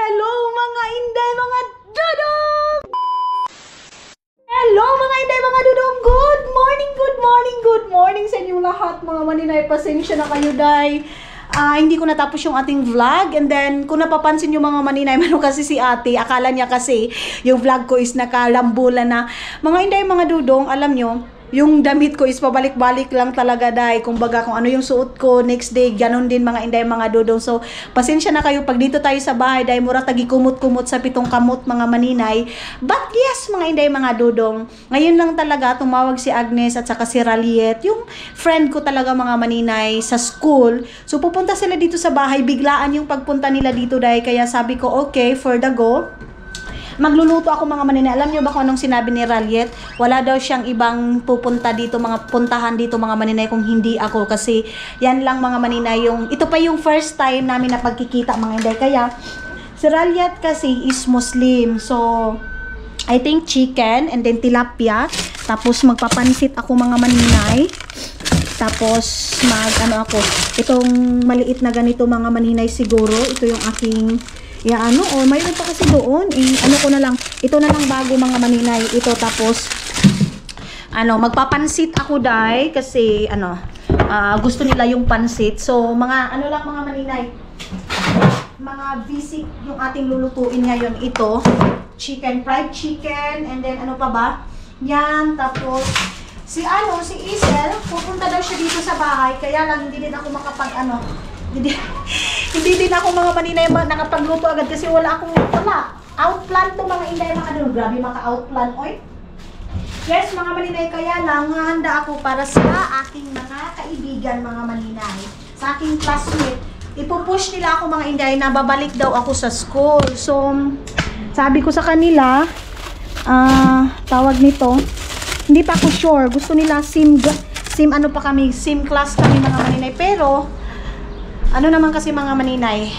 Hello mga inday, mga dudong! Hello mga inday, mga dudong! Good morning, good morning, good morning sa inyong lahat mga maninay. Pasensya na kayo day. Hindi ko natapos yung ating vlog, and then kung napapansin yung mga maninay, meron kasi si ate, akala niya kasi yung vlog ko is nakalambulan na. Mga inday, mga dudong, alam nyo, yung damit ko is pabalik-balik lang talaga day. Kumbaga kung ano yung suot ko next day, ganun din mga inday, mga dudong. So pasensya na kayo pag dito tayo sa bahay day, mura tagi kumot-kumot sa pitong kamot mga maninay. But yes mga inday, mga dudong, ngayon lang talaga tumawag si Agnes at saka si Raliet, yung friend ko talaga mga maninay sa school. So pupunta sila dito sa bahay, biglaan yung pagpunta nila dito day. Kaya sabi ko okay, for the go, magluluto ako mga maninay. Alam nyo ba kung anong sinabi ni Raliet? Wala daw siyang ibang pupunta dito, mga puntahan dito mga maninay kung hindi ako. Kasi yan lang mga maninay, ito pa yung first time namin na pagkikita mga inday. Kaya si Raliet kasi is Muslim. So I think chicken and then tilapia. Tapos magpapansit ako mga maninay. Tapos itong maliit na ganito mga maninay siguro. Ito yung aking mayroon pa kasi doon. Ito na lang bago mga maninay. Ito tapos, magpapansit ako day kasi, gusto nila yung pansit. So, mga maninay, mga basic yung ating lulutuin ngayon. Ito, fried chicken, and then ano pa ba? Yan, tapos, si Isel, pupunta daw siya dito sa bahay, kaya lang hindi din ako hindi din ako mga maninay nakapagluto agad kasi wala. Outplan to mga inday, mga dudong. Grabe maka-outplan, oy. Yes, mga maninay, kaya lang handa ako para sa aking mga kaibigan, mga maninay. Sa aking classmate. Ipupush nila ako mga inday na babalik daw ako sa school. So, sabi ko sa kanila, tawag nito, hindi pa ako sure. Gusto nila sim class kami mga maninay. Pero, naman kasi mga maninay,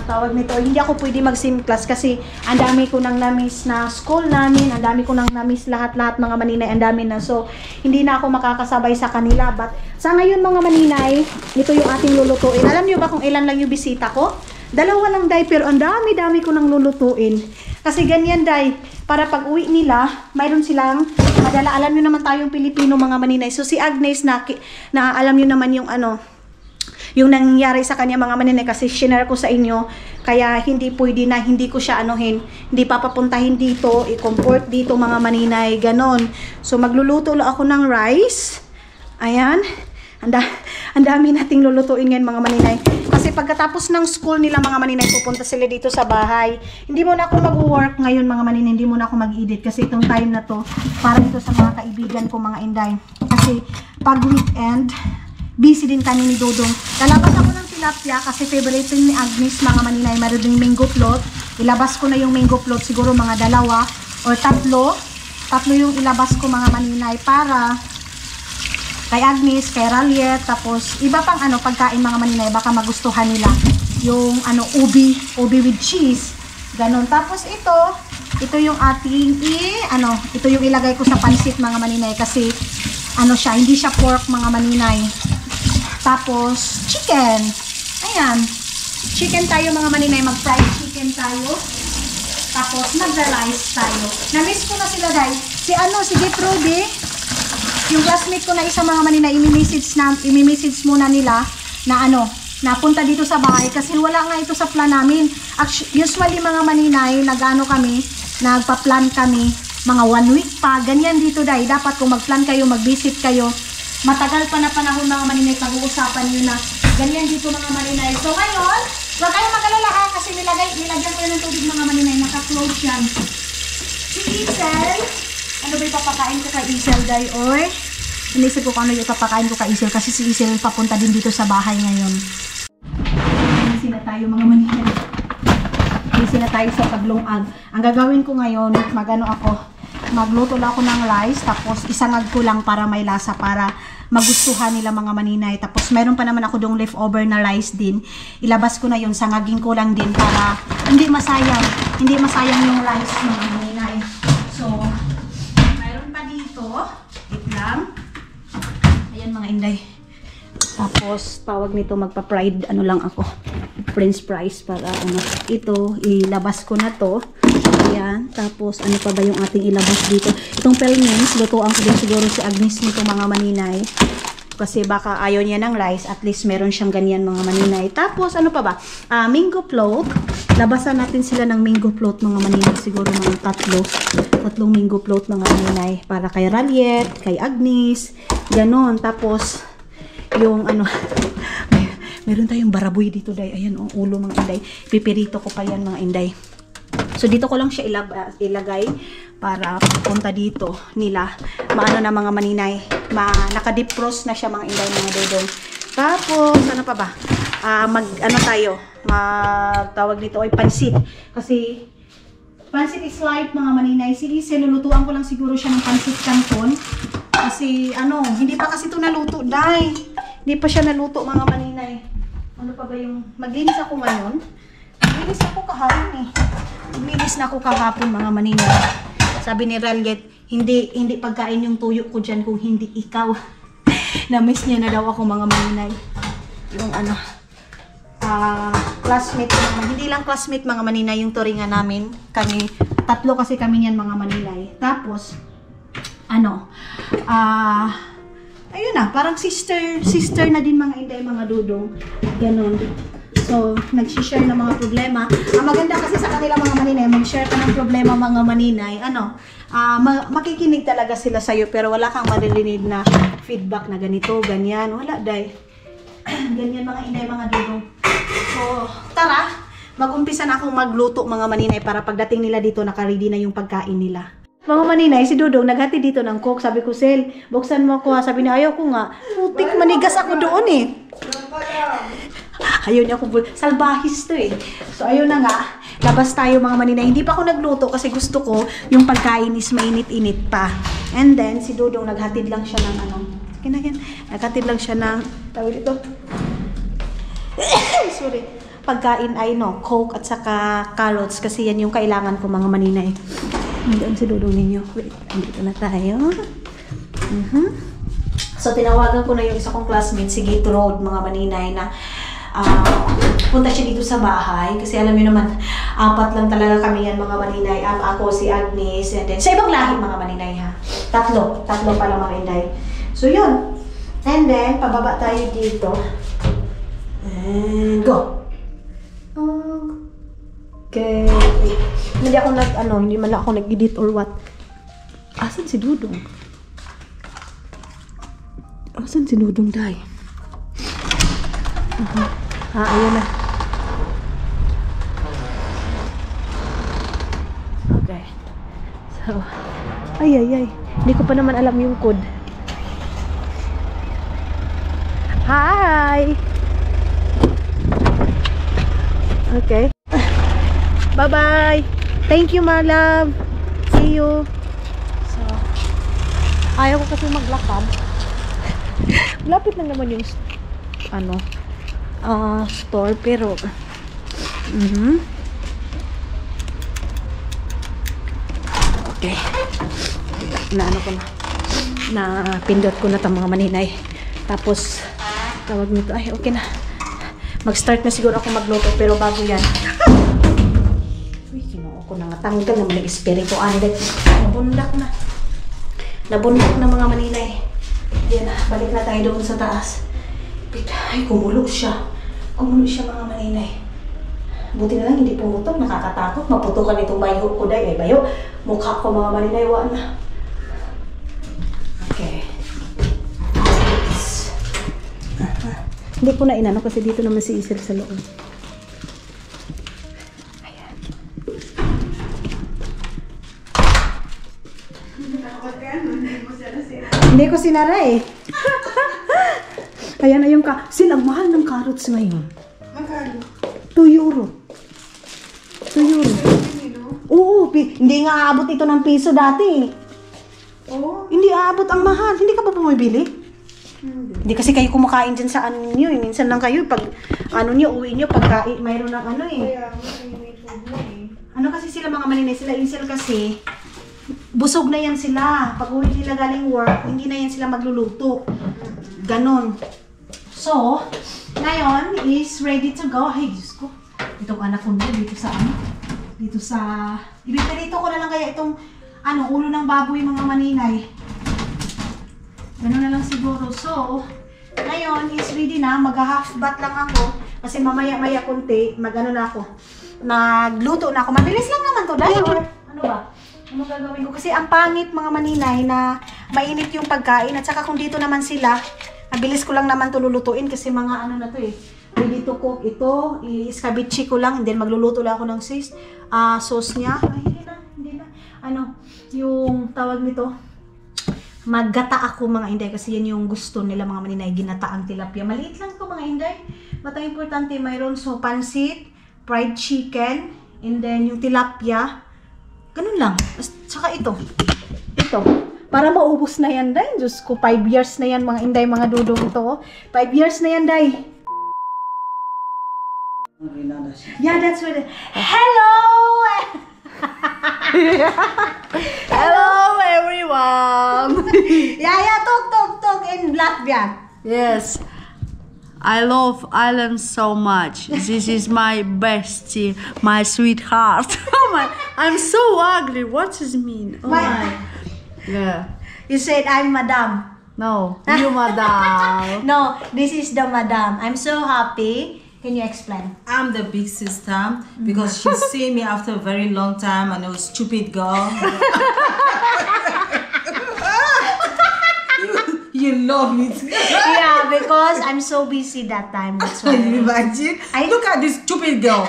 tawag nito, hindi ako pwede mag-sim class kasi ang dami ko nang na-miss na school namin, ang dami ko nang na-miss lahat mga maninay, ang dami na. So, hindi na ako makakasabay sa kanila. But, sa ngayon mga maninay, ito yung ating lulutuin. Alam niyo ba kung ilan lang yung bisita ko? 2 lang day, pero ang dami ko nang lulutuin. Kasi ganyan day, para pag uwi nila, mayroon silang madala. Alam niyo naman tayong Pilipino mga maninay. So, si Agnes na alam niyo naman yung yung nangyari sa kanya mga maninay, kasi shinare ko sa inyo, kaya hindi pwede na hindi ko siya hindi papapuntahin dito, i-comfort dito mga maninay, ganon. So magluluto lang ako ng rice. Ayan, ang dami nating lulutuin ngayon mga maninay, kasi pagkatapos ng school nila mga maninay, pupunta sila dito sa bahay. Hindi mo na ako mag-work ngayon mga maninay, hindi mo na ako mag-edit kasi itong time na to para dito sa mga kaibigan ko mga inday, kasi pag weekend busy din kami ni Dodong. Lalabas ako ng tilapia kasi favorite ni Agnes mga maninay. Meron din mango float. Ilabas ko na yung mango float, siguro mga 2 or 3. 3 yung ilabas ko mga maninay para kay Agnes, kay Raliet, tapos iba pang pagkain mga maninay, baka magustuhan nila. Yung ubi with cheese. Ganon. Tapos ito yung ating ito yung ilagay ko sa pansit mga maninay kasi hindi siya pork mga maninay. Tapos, chicken. Ayan. Chicken tayo mga maninay. Mag-fried chicken tayo. Tapos, mag-rice tayo. Na-miss ko na sila dahil. Si Getrudy, yung classmate ko na isa mga maninay, imi-message muna nila na napunta dito sa bahay kasi wala nga ito sa plan namin. Usually mga maninay, nagpa-plan kami mga 1 week pa. Ganyan dito dahil. Dapat kung mag-plan kayo, mag-visit kayo, matagal pa na panahon mga maninay, pag-uusapan nyo na. Ganyan dito mga maninay. So ngayon, huwag kayong mag-alala kasi nilagyan ko yun ng tubig mga maninay. Naka-close yan. Si Isel, ano ba ipapakain ko kay Isel day? Oy, inisip ko kung ano yung ipapakain ko kay Isel kasi si Isel papunta din dito sa bahay ngayon. Busy na tayo mga maninay. Busy na tayo sa paglungag. Ang gagawin ko ngayon, magluto lang ako ng rice, tapos isangag ko lang para may lasa, para magustuhan nila mga maninay. Tapos meron pa naman ako dong leftover na rice din. Ilabas ko na yun, sangagin ko lang din para hindi masayang yung rice mga maninay. So, meron pa dito. Wait lang. Ayan mga inday. Tapos, tawag nito, magpa-fried lang ako. french fries para ano. Ito, ilabas ko na to. Ayan. Tapos, ano pa ba yung ating ilabas dito? Itong pelmens, lutuan ko din siguro si Agnes nito mga maninay. Kasi baka ayaw niya ng rice. At least meron siyang ganyan mga maninay. Tapos, ano pa ba? Mango float. Labasan natin sila ng mango float mga maninay. Siguro mga tatlong mango float mga maninay. Para kay Raliet, kay Agnes. Ganon. Tapos, yung ano, meron tayong baraboy dito, day. Ayan, ulo mga inday. Pipirito ko pa yan mga inday. So, dito ko lang siya ilagay para punta dito nila. Maano na mga maninay. Naka-defrost na siya mga inday, mga dodong. Tapos, ano pa ba? Ano tayo? Tawag dito ay pansit. Kasi, pansit is life mga maninay. Lulutuan ko lang siguro siya ng pansit canton. Kasi, hindi pa kasi ito naluto, day. Hindi pa siya naluto mga maninay. Ano pa ba yung... Maglinis ako ngayon. Maglinis ako kahapon eh. Maglinis na ako kahapon mga maninay. Sabi ni Ralget, hindi pagkain yung tuyo ko dyan kung hindi ikaw. Na-miss niya na daw ako mga maninay. Yung classmate, hindi lang classmate mga maninay yung turingan namin. Kami, tatlo kasi kami niyan mga maninay. Tapos, ayun na, parang sister na din mga inday, mga dudong. Ganon. So, nag-share ng mga problema. Ang maganda kasi sa kanila mga maninay, mag-share ka ng problema mga maninay. Makikinig talaga sila sa'yo, pero wala kang maririnig na feedback na ganito, ganyan. Wala, day. Ganyan mga inday, mga dudong. So, tara, mag-umpisa na akong magluto mga maninay para pagdating nila dito, naka-ready na yung pagkain nila. Mga maninay, si Dudong naghati dito ng coke. Sabi ko, Sel, buksan mo ako ha. Sabi niya, ayaw ko nga. Putik, manigas ako doon eh. Ayaw niya ako. Salbahis to eh. So, ayun na nga. Labas tayo mga maninay. Hindi pa ako nagluto kasi gusto ko yung pagkain is mainit-init pa. And then, si Dudong naghatid lang siya ng naghatid lang siya ng, tawag ito. Sorry. Pagkain ay coke at saka carrots kasi yan yung kailangan ko mga maninay. Nandiyan si Dudong ninyo. Wait, dito na tayo. So, tinawagan ko na yung isa kong classmate, si Gate Road, mga maninay, na punta siya dito sa bahay. Kasi alam niyo naman, 4 lang talaga kami yan, mga maninay. Ako, si Agnes, and then, sa ibang lahi, mga maninay, ha? Tatlo pala mga inday. So, yun. And then, pababa tayo dito. And go! Okay. Hindi ako hindi man ako nag-edit or what. Asan si Dudong? Asan si Dudong, day? Ayun na. Okay. So, ay. Hindi ko pa naman alam yung code. Hi! Okay. Bye-bye. Thank you, my love. See you. So, ayaw ko kasi maglakad. Lapit lang naman yung store, pero okay. Pindot ko na itong mga maninay. Tapos, tawag nito, ay okay na. Mag-start na siguro ako magluto, pero bago yan. Uy, kinuha ko na nga. Tanggal naman yung espiritu. Nabundak na mga maninay. Yan na, balik na tayo doon sa taas. Ay, kumulo siya mga maninay. Buti na lang hindi pumutok, nakakatakot. Maputukan itong bayo ko, day. Bayo, mukha ko mga maninay, wala na. Okay. Hindi ko na inano kasi dito naman si Isel sa loob. Ayan. Hindi ko sinara eh. Ayan na yung silang mahal ng carrots ngayon. Magkano? 2 euro. 2 euro. Oo, hindi nga aabot ito ng piso dati. Oo? Hindi aabot ang mahal. Hindi ka ba bumibili? Hindi kasi kayo kumakain dyan sa niyo eh. Minsan lang kayo pag uwi niyo pagkain mayroon ng Kaya, may food na eh. Kasi sila mga maninay, sila Insel kasi busog na yan sila. Pag uwi nila galing work, hindi na yan sila magluluto. Ganon. So, ngayon is ready to go. Ay, Diyos ko. Itong anak ko dito sa ano? Dito sa... Ibipirito ko na lang kaya itong ulo ng baboy mga maninay. Ganun na lang siguro. So, ngayon is ready na. Mag-half bath lang ako. Kasi mamaya-maya kunti, mag-ano na ako. Magluto na ako. Mabilis lang naman to. Dahil, ano ba? Ano gagawin ko? Kasi ang pangit mga maninay na mainit yung pagkain. At saka kung dito naman sila, mabilis ko lang naman to lulutuin kasi mga ano na to eh. Ready to cook. Ito, i-escabeche ko lang. And then magluluto lang ako ng sauce niya. Ay, hindi na. Ano, yung tawag nito, maggata ako mga inday kasi yan yung gusto nila mga maninay, ginata ang tilapia. Maliit lang to mga inday. But ang importante, mayroon so pansit, fried chicken, and then yung tilapia. Ganun lang. Tsaka ito. Para maubos na yan, day. Diyos ko, 5 years na yan mga inday, mga dudong ito. 5 years na yan, day. Yeah, that's what Hello! Hello everyone! Yeah, talk in Latvian. Yes, I love Ireland so much. This is my bestie, my sweetheart. Oh my, I'm so ugly. What does it mean? Oh my. Yeah. You said I'm madam. No, you madam. No, this is the madam. I'm so happy. Can you explain? I'm the big sister because she seen me after a very long time and I was stupid girl. you love it. Yeah, because I'm so busy that time. That's why. Can you imagine? Look at this stupid girl.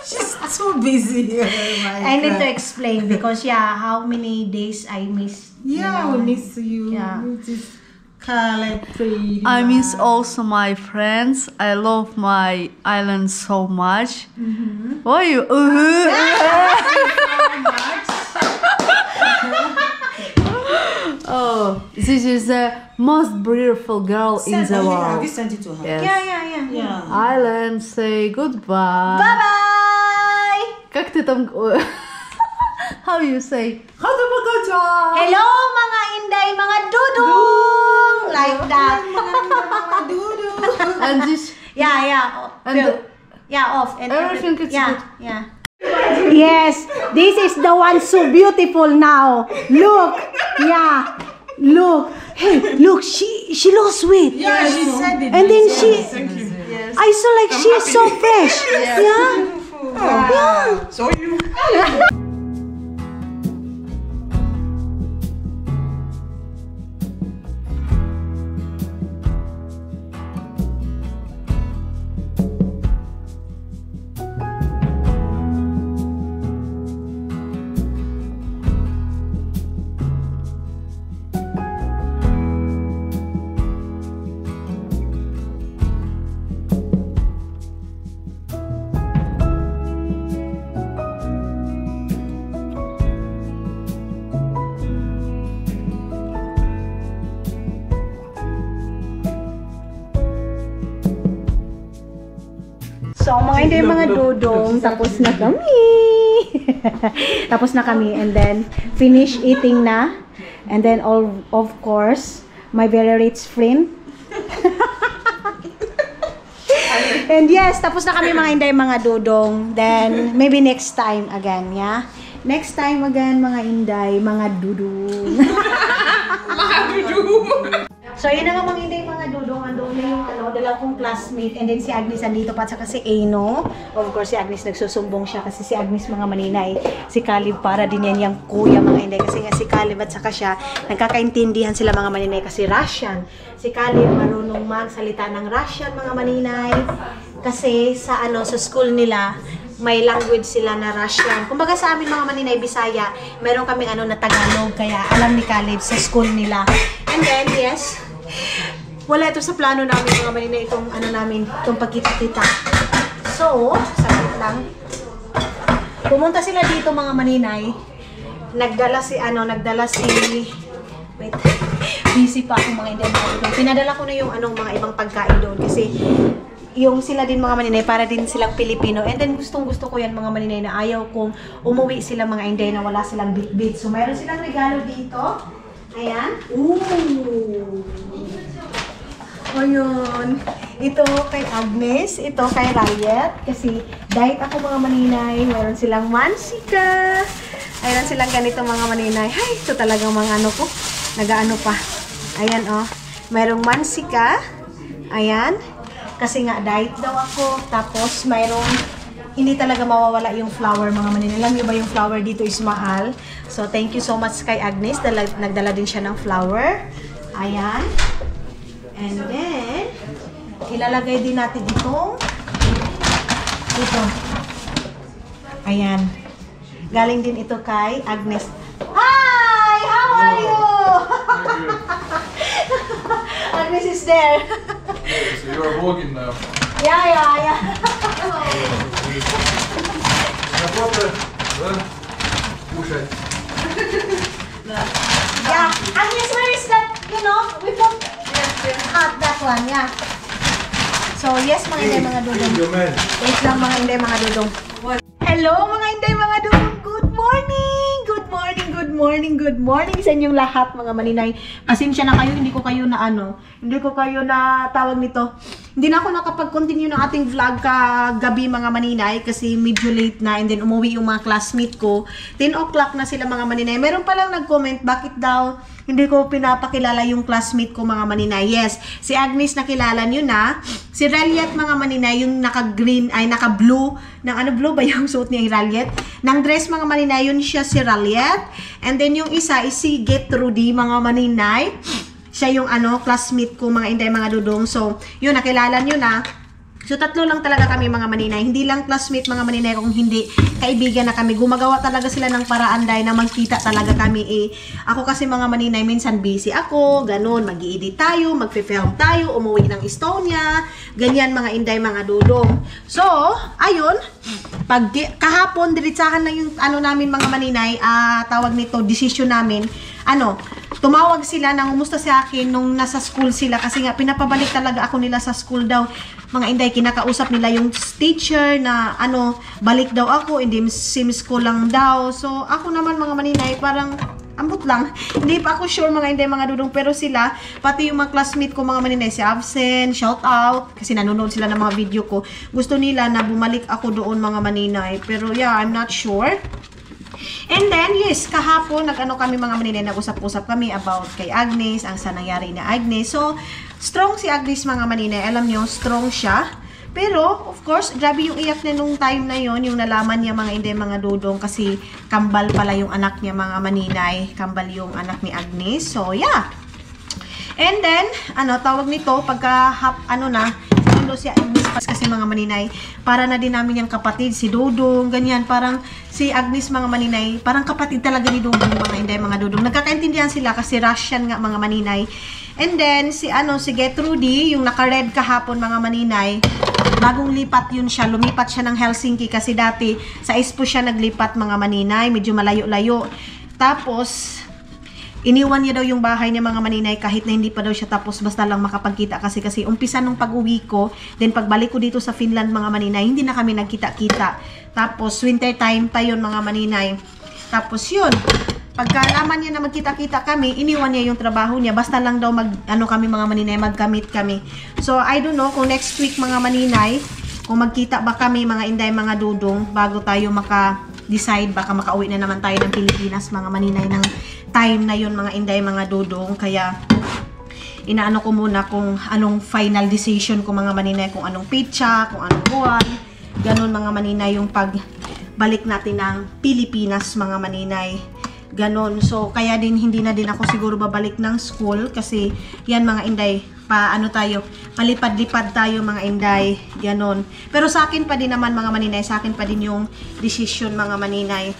She's so busy. Oh my I need God. to explain because how many days I miss. Yeah, we miss you. Yeah. We just Khaled, pretty I miss much. also my friends. I love my island so much. Why you? Oh, this is the most beautiful girl in the Have world. you sent it to her? Yes. Yeah. Yeah. Island, say goodbye. Bye-bye! Как ты там... How you say? Hello mga inday, mga dudong! Like that. And this... Yeah. And Off. And everything is yeah, good. Yeah. Yes, this is the one so beautiful now. Look. Yeah. Look. Hey, look, she looks sweet. Yeah, she said it. And then she Yes. I saw like she's so fresh. Yeah. Yeah. So you. So, mga hindi mga dudong, tapos na kami. Tapos na kami and then finish eating na. And then of course, my very rich friend. And yes, tapos na kami mga inday mga dudong. Then maybe next time again, yeah. Next time again mga inday, mga dudong. So, yun na nga mga inday mga dudong. Andun na yung dalawa kong classmate. And then si Agnes andito pa. At saka si Eno. Of course, si Agnes nagsusumbong siya. Kasi si Agnes mga maninay. Si Caleb para din yan yung kuya mga inday. Kasi nga si Caleb at saka siya, nagkakaintindihan sila mga maninay. Kasi Russian. Si Caleb marunong magsalita ng Russian mga maninay. Kasi sa sa school nila, may language sila na Russian. Kumbaga sa amin mga maninay Bisaya, meron kaming na Tagalog. Kaya alam ni Caleb sa school nila. And then, yes, wala ito sa plano namin mga maninay itong itong pagkita-kita. So, saglit lang. Pumunta sila dito mga maninay. Nagdala si wait. Busy pa ako mga inday. Pinadala ko na yung mga ibang pagkain doon kasi yung sila din mga maninay para din silang Pilipino. And then gustong-gusto ko yan mga maninay na ayaw kong umuwi sila mga inday na wala silang bit-bit. So, mayroon silang regalo dito. Ayan. Ooh. O yun. Ito kay Agnes, ito kay Rayet. Kasi diet ako mga maninay. Meron silang mansika. Ayan silang ganito mga maninay. Ay, ito talagang mga ano ko. Nagaano pa. Ayan oh. Merong mansika. Ayan. Kasi nga diet daw ako. Tapos mayroong hindi talaga mawawala yung flour mga maninay. Alam niyo ba yung flour dito is mahal. So thank you so much kay Agnes. Nagdala din siya ng flour. Ayan. And then, ilalagay din natin ito. Ayan. Galing din ito kay Agnes. Hi! How are you? Agnes is there. So you're vlogging now. Yeah. Кушай. Yeah. Agnes, where is that? You know, we put that one, yeah. So, yes, mga inday, mga dudong. Wait lang, mga inday, mga dudong. Hello, mga inday, mga dudong. Good morning! Good morning, good morning, good morning sa inyong lahat, mga maninay. Pasensya na kayo, hindi ko kayo na tawag nito. Hindi na ako nakapag-continue ng ating vlog kagabi mga maninay kasi medyo late na and then umuwi yung mga classmate ko. 10 o'clock na sila mga maninay. Meron palang nag-comment bakit daw hindi ko pinapakilala yung classmate ko mga maninay. Yes, si Agnes nakilala nyo na. Si Raliet mga maninay yung naka-green ay naka-blue. Blue ba yung suot ni Raliet? Nang dress mga maninay, yun siya si Raliet. And then yung isa is si Gertrude mga maninay. Siya yung classmate ko mga inday mga dudong. So, yun, nakilala nyo na. So, tatlo lang talaga kami mga maninay. Hindi lang classmate mga maninay kung hindi kaibigan na kami. Gumagawa talaga sila ng paraan dahil na magkita talaga kami. Ako kasi mga maninay, minsan busy ako, ganun, mag-i-edit tayo, mag-film tayo, umuwi ng Estonia, ganyan mga inday mga dudong. So, ayun, pag kahapon, diritsahan na yung namin mga maninay, tawag nito, decision namin, tumawag sila nang umusta sa akin nung nasa school sila kasi nga pinapabalik talaga ako nila sa school daw. Mga inday, kinakausap nila yung teacher na balik daw ako, hindi sims ko lang daw. So, ako naman mga maninay, parang ambot lang. Hindi pa ako sure mga inday mga dudong, pero sila, pati yung mga classmate ko mga maninay, si Absent, shout out, kasi nanonood sila ng mga video ko. Gusto nila na bumalik ako doon mga maninay, pero yeah, I'm not sure. And then, yes, kahapon, kami mga maninay, nag-usap-usap kami about kay Agnes, ang sa nangyari ni Agnes. So, strong si Agnes mga maninay. Alam nyo, strong siya. Pero, of course, grabe yung iyak niya nung time na yon, yung nalaman niya mga inday, mga dudong, kasi kambal pala yung anak niya mga maninay. Kambal yung anak ni Agnes. So, yeah. And then, tawag nito, pagka, si Agnes kasi mga maninay, para na din namin yung kapatid, si Dudong, ganyan, parang si Agnes mga maninay, parang kapatid talaga ni Dudong mga inday, mga dudong. Nagkakaintindihan sila kasi Russian nga mga maninay. And then, si Gertrude, yung naka-red kahapon mga maninay, bagong lipat yun siya, lumipat siya ng Helsinki kasi dati sa Espoo siya naglipat mga maninay, medyo malayo-layo. Tapos, iniwan niya daw yung bahay niya mga maninay kahit na hindi pa daw siya tapos basta lang makapagkita kasi umpisa nung pag-uwi ko, then pagbalik ko dito sa Finland mga maninay, hindi na kami nagkita-kita. Tapos winter time pa yun mga maninay. Tapos yun, pagkalaman niya na magkita-kita kami, iniwan niya yung trabaho niya, basta lang daw kami mga maninay, magkamit kami. So I don't know kung next week mga maninay, kung magkita ba kami mga inday, mga dudong, bago tayo decide, baka makauwi na naman tayo ng Pilipinas mga maninay ng time na yun mga inday, mga dudong. Kaya inaano ko muna kung anong final decision ko mga maninay, kung anong pitsa, kung anong buwan, ganun mga maninay yung pagbalik natin ng Pilipinas mga maninay, ganun. So kaya din hindi na din ako siguro babalik ng school kasi yan mga inday, palipad-lipad tayo mga inday, ganon. Pero sa akin pa din naman mga maninay, sa akin pa din yung decision mga maninay.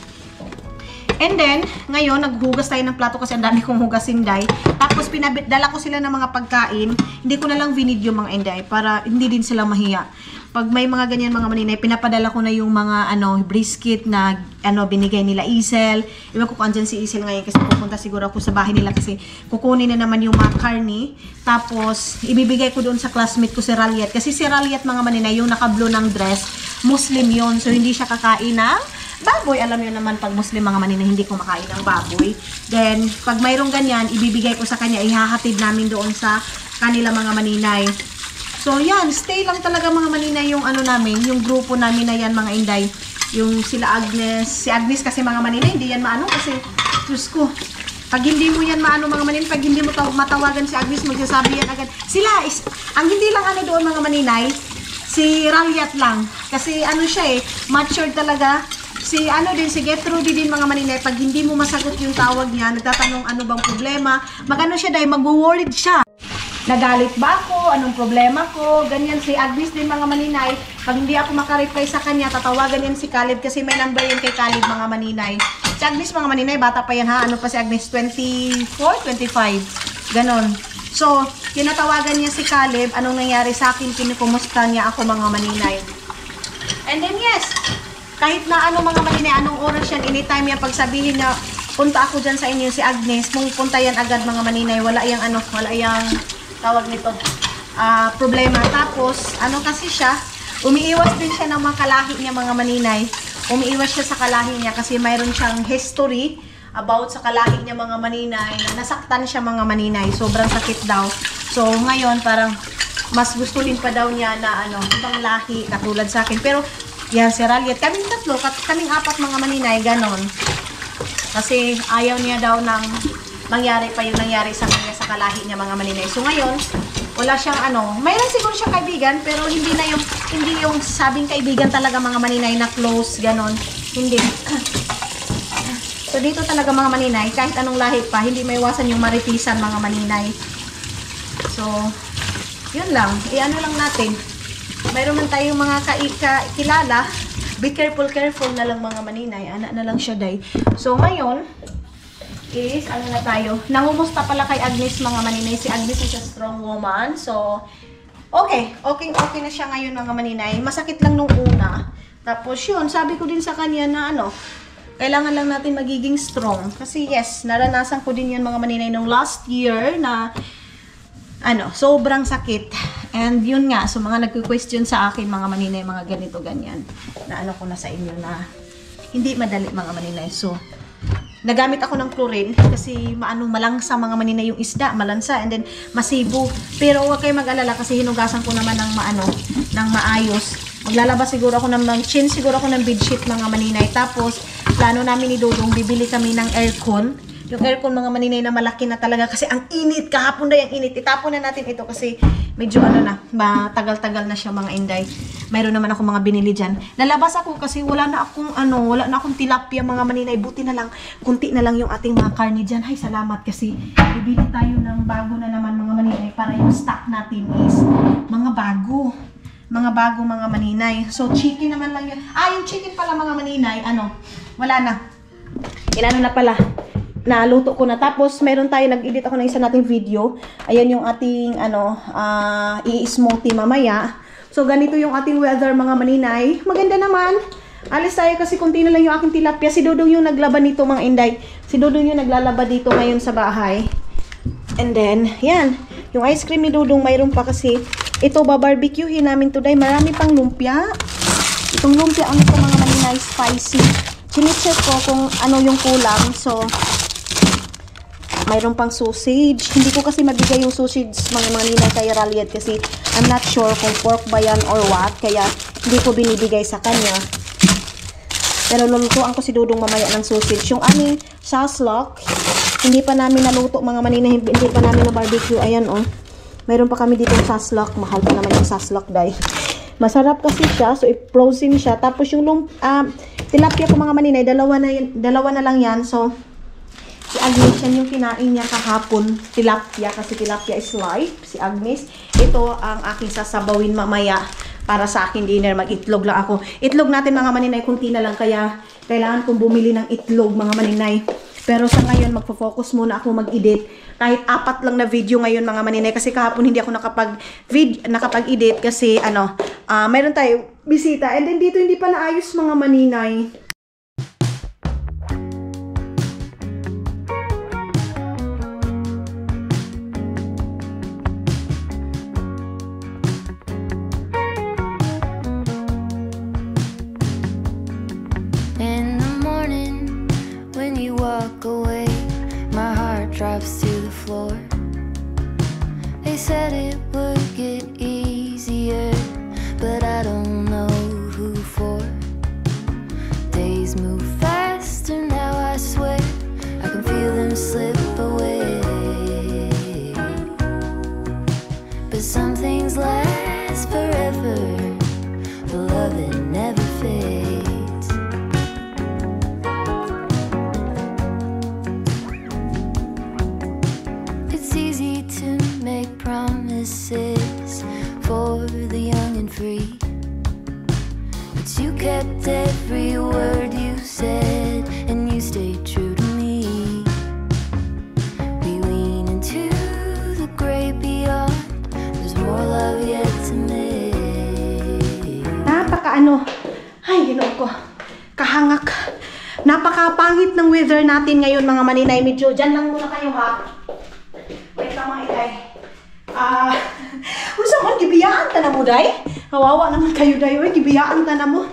And then, ngayon, naghugas tayo ng plato kasi ang dami kong hugasin day. Tapos, dala ko sila ng mga pagkain. Hindi ko na lang vinidyo mga inday para hindi din sila mahiya. Pag may mga ganyan mga maninay, pinapadala ko na yung mga brisket na binigay nila Isel. Iwan ko kung andyan si Isel ngayon kasi pupunta siguro ako sa bahay nila kasi kukunin na naman yung mga karne. Tapos, ibibigay ko doon sa classmate ko si Raliet. Kasi si Raliet mga maninay, yung naka-blue ng dress, Muslim yon. So, hindi siya kakain ng baboy, alam niyo naman pag Muslim mga maninay, hindi kumakain ng baboy. Then, pag mayroong ganyan, ibibigay ko sa kanya, ihahatid namin doon sa kanila mga maninay. So, yan, stay lang talaga mga maninay yung ano namin, yung grupo namin na yan mga inday. Yung sila Agnes, si Agnes kasi mga maninay, hindi yan maano kasi, Diyos ko, pag hindi mo yan maano mga maninay, pag hindi mo matawagan si Agnes, magsasabi yan agad. Sila, ang hindi lang ano doon mga maninay, si Ralyat lang. Kasi ano siya matured talaga. Si ano din, si Gertrude din mga maninay, pag hindi mo masagot yung tawag niya, nagtatanong ano bang problema, magano siya dahil mag-worried siya. Nagalit ba ako? Anong problema ko? Ganyan si Agnes din mga maninay. Pag hindi ako makareply sa kanya, tatawagan yan si Caleb kasi may number yan kay Caleb mga maninay. Si Agnes mga maninay, bata pa yan ha. Ano pa si Agnes? 24? 25? Ganon. So, tinatawagan niya si Caleb. Anong nangyari sa akin? Pinukumusta niya ako mga maninay. And then yes, kahit na ano mga maninay, anong oras yan, anytime yan, pagsabihin niya, punta ako dyan sa inyo si Agnes, pumunta yan agad mga maninay. Wala yang ano, wala yang tawag nito, problema. Tapos, ano kasi siya, umiiwas din siya ng mga kalahi niya mga maninay. Umiiwas siya sa kalahi niya kasi mayroon siyang history about sa kalahi niya mga maninay. Nasaktan siya mga maninay. Sobrang sakit daw. So, ngayon, parang mas gusto din pa daw niya na ano, ibang lahi katulad sa akin. Pero, yan, si Ralyat, kaming tatlo, kaming apat mga maninay, ganon. Kasi, ayaw niya daw ng mangyari pa yung nangyari sa kanya sa kalahi niya mga maninay. So ngayon, wala siyang ano, mayroon siguro siyang kaibigan pero hindi yung sabing kaibigan talaga mga maninay na close ganon. Hindi. So dito talaga mga maninay, kahit anong lahi pa, hindi maiwasan yung maritisan mga maninay. So yun lang, ano lang natin. Mayroon man tayong mga kilala, be careful na lang mga maninay. Anak na lang siya day. So ngayon is, ano na tayo, nangumusta pala kay Agnes mga maninay. Si Agnes is a strong woman. So, okay na siya ngayon mga maninay. Masakit lang nung una. Tapos yun, sabi ko din sa kanya na ano, kailangan lang natin magiging strong. Kasi yes, naranasan ko din yun mga maninay nung last year na ano, sobrang sakit. And yun nga, so mga nagko-question sa akin mga maninay, mga ganito, ganyan. Na ano ko na sa inyo na hindi madali mga maninay. So, nagamit ako ng chlorine kasi malangsa mga maninay yung isda, malansa and then masibo. Pero huwag kayo mag-alala kasi hinugasan ko naman ng maayos. Maglalabas siguro ako siguro ako ng bedsheet mga maninay. Tapos plano namin ni Dodong, bibili kami ng aircon. Yung aircon mga maninay na malaki na talaga kasi ang init, kahapon na yung init. Itapon na natin ito kasi medyo matagal-tagal na siya mga inday. Mayroon naman ako mga binili dyan. Lalabas ako kasi wala na akong tilapia mga maninay. Buti na lang, kunti na lang yung ating mga karne dyan. Ay, salamat kasi bibili tayo ng bago na naman mga maninay para yung stock natin is mga bago. Mga bago mga maninay. So, chicken naman lang yun. Yung chicken pala mga maninay, wala na. Na pala. Naluto ko na. Tapos, meron tayo, nag-edit ako ng isa nating video. Ayan yung ating, i-smoothie mamaya. So, ganito yung ating weather, mga maninay. Maganda naman. Alis tayo kasi kunti na lang yung aking tilapia. Si Dodong yung naglaba nito, mga inday. Si Dodong yung naglalaba dito ngayon sa bahay. And then, yan. Yung ice cream ni Dodong, mayroon pa kasi. Ito, babarbecuehin namin today. Marami pang lumpia. Itong lumpia, ito mga maninay, spicy. Chine-check ko kung ano yung kulang. So, mayroon pang sausage. Hindi ko kasi mabigay yung sausage mga maninay kay Ralyat kasi I'm not sure kung pork ba yan or what. Kaya hindi ko binibigay sa kanya. Pero lulutuan ko si Dodong mamaya ng sausage. Yung aming saslok, hindi pa namin naluto mga maninay. Hindi pa namin na barbecue. Ayan mayroon pa kami dito saslok. Mahal pa naman yung saslok dahil. Masarap kasi siya. So i-frozen siya. Tapos yung tilapia ko mga maninay, dalawa na lang yan. So si Agnes, yan yung kinain niya kahapon, tilapia, kasi tilapia is life, si Agnes. Ito ang aking sasabawin mamaya para sa akin dinner. Mag-itlog lang ako. Itlog natin mga maninay, kunti na lang, kaya kailangan kong bumili ng itlog mga maninay. Pero sa ngayon, magpo-focus muna ako mag-edit. Kahit 4 lang na video ngayon mga maninay, kasi kahapon hindi ako nakapag-edit kasi mayroon tayo bisita. And then dito hindi pa naayos mga maninay. And drops to the floor. They said it would get easier, but I don't know who for. Days move faster now, I swear I can feel them slip away. But some things last forever, the love that never fades. It's easy to make promises for the young and free, but you kept every word you said, and you stayed true to me. We lean into the great beyond, there's more love yet to make. Ay, ginoo ko. Kahangak. Napakapangit ng weather natin ngayon, mga maninay. Medyo, dyan lang muna kayo, ha? Wait lang, mga itay. Usang man, gibiyaan ta na mo, day? Kawawa naman kayo, day. Uy, gibiyaan ta na mo.